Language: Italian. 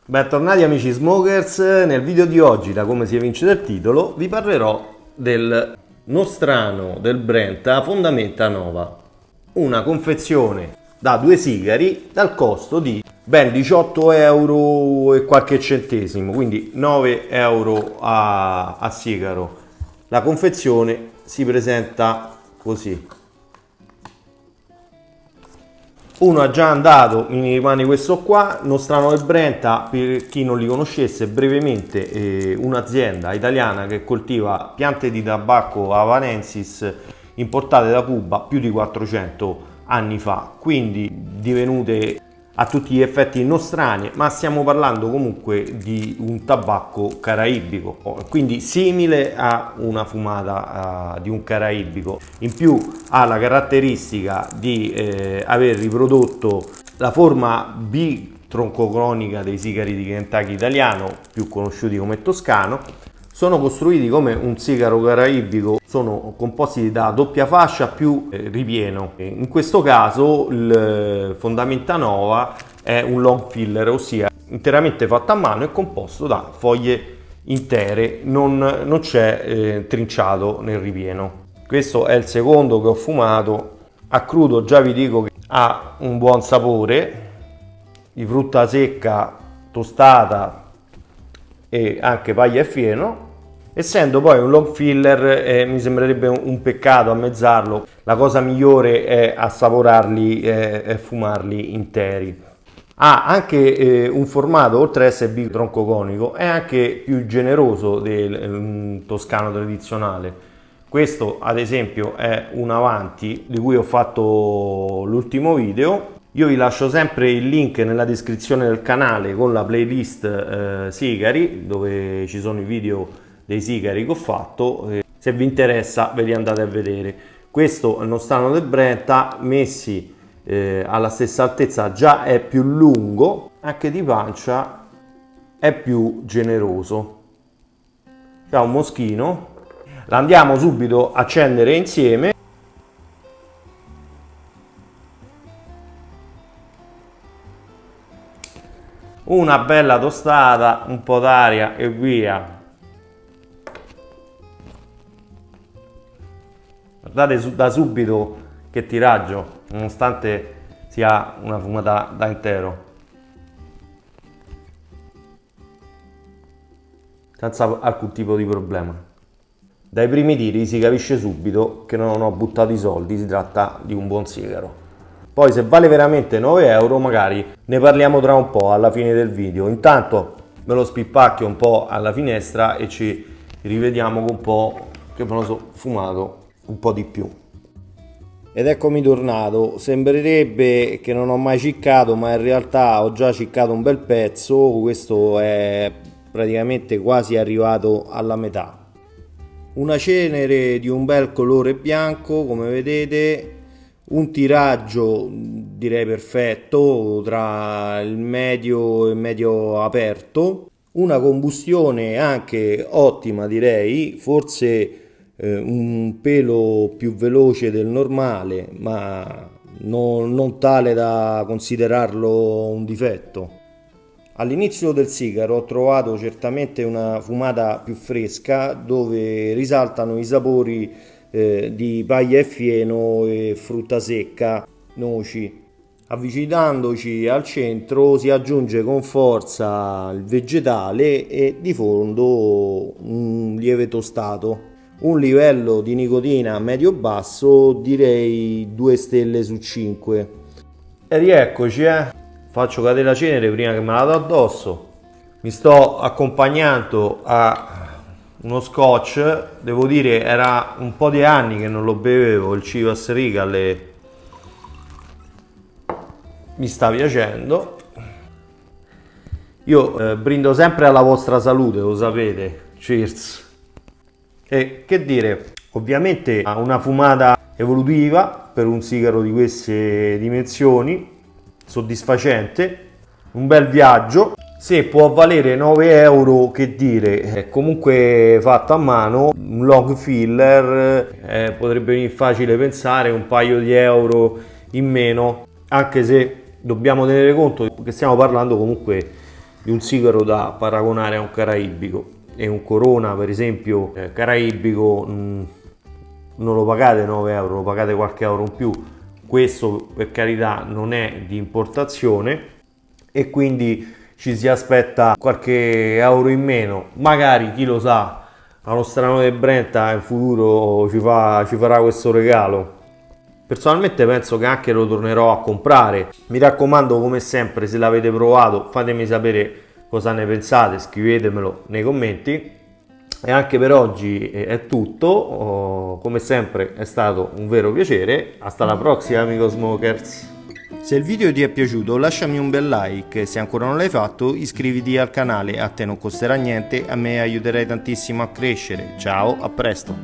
Bentornati amici smokers, nel video di oggi, da come si evince dal titolo, vi parlerò del nostrano del Brenta Fondamenta Nova, una confezione da 2 sigari dal costo di ben 18 euro e qualche centesimo, quindi 9 euro a sigaro. La confezione si presenta così. Uno ha già andato, mi rimane questo qua, Nostrano del Brenta, per chi non li conoscesse brevemente, un'azienda italiana che coltiva piante di tabacco havanensis importate da Cuba più di 400 anni fa, quindi divenute a tutti gli effetti nostrane, ma stiamo parlando comunque di un tabacco caraibico, quindi simile a una fumata di un caraibico. In più ha la caratteristica di aver riprodotto la forma bitroncoconica dei sigari di Kentucky italiano, più conosciuti come toscano. Sono costruiti come un sigaro caraibico, sono composti da doppia fascia più ripieno. In questo caso il Fondamenta Nova è un long filler, ossia interamente fatto a mano e composto da foglie intere, non c'è trinciato nel ripieno. Questo è il secondo che ho fumato. A crudo già vi dico che ha un buon sapore di frutta secca tostata e anche paglia e fieno. Essendo poi un long filler mi sembrerebbe un peccato ammezzarlo, la cosa migliore è assaporarli e fumarli interi. Ha anche un formato, oltre ad essere bitroncoconico, è anche più generoso del toscano tradizionale. Questo ad esempio è un Avanti di cui ho fatto l'ultimo video. Io vi lascio sempre il link nella descrizione del canale con la playlist sigari, dove ci sono i video dei sigari che ho fatto. Se vi interessa ve li andate a vedere. Questo è il Nostrano del Brenta, messi alla stessa altezza, già è più lungo, anche di pancia è più generoso, c'ha un moschino. La andiamo subito a accendere insieme. Una bella tostata, un po' d'aria e via. Guardate da subito che tiraggio, nonostante sia una fumata da intero, senza alcun tipo di problema. Dai primi tiri si capisce subito che non ho buttato i soldi, si tratta di un buon sigaro. Poi se vale veramente 9 euro magari ne parliamo tra un po' alla fine del video. Intanto me lo spippacchio un po' alla finestra e ci rivediamo con un po' che me lo so fumato un po' di più. Ed eccomi tornato. Sembrerebbe che non ho mai ciccato, ma in realtà ho già ciccato un bel pezzo. Questo è praticamente quasi arrivato alla metà. Una cenere di un bel colore bianco, come vedete, un tiraggio direi perfetto tra il medio e medio aperto, una combustione anche ottima direi, forse un pelo più veloce del normale, ma non tale da considerarlo un difetto. All'inizio del sigaro ho trovato certamente una fumata più fresca, dove risaltano i sapori di paglia e fieno e frutta secca, noci. Avvicinandoci al centro si aggiunge con forza il vegetale e di fondo un lieve tostato. Un livello di nicotina medio-basso, direi 2 stelle su 5. E rieccoci, faccio cadere la cenere prima che me la do addosso. Mi sto accompagnando a uno scotch, devo dire era un po' di anni che non lo bevevo, il Chivas Regal e mi sta piacendo. Io brindo sempre alla vostra salute, lo sapete, cheers. E che dire, ovviamente ha una fumata evolutiva per un sigaro di queste dimensioni, soddisfacente, un bel viaggio. Se può valere 9 euro, che dire, è comunque fatto a mano, un long filler, potrebbe venire facile pensare un paio di euro in meno, anche se dobbiamo tenere conto che stiamo parlando comunque di un sigaro da paragonare a un caraibico, e un Corona per esempio caraibico non lo pagate 9 euro, lo pagate qualche euro in più. Questo per carità non è di importazione e quindi ci si aspetta qualche euro in meno, magari chi lo sa, allo strano del Brenta in futuro ci farà questo regalo. Personalmente penso che anche lo tornerò a comprare. Mi raccomando, come sempre, se l'avete provato fatemi sapere cosa ne pensate, scrivetemelo nei commenti. E anche per oggi è tutto, come sempre è stato un vero piacere. Hasta la prossima, amico smokers. Se il video ti è piaciuto lasciami un bel like, se ancora non l'hai fatto iscriviti al canale, a te non costerà niente, a me aiuterai tantissimo a crescere. Ciao, a presto!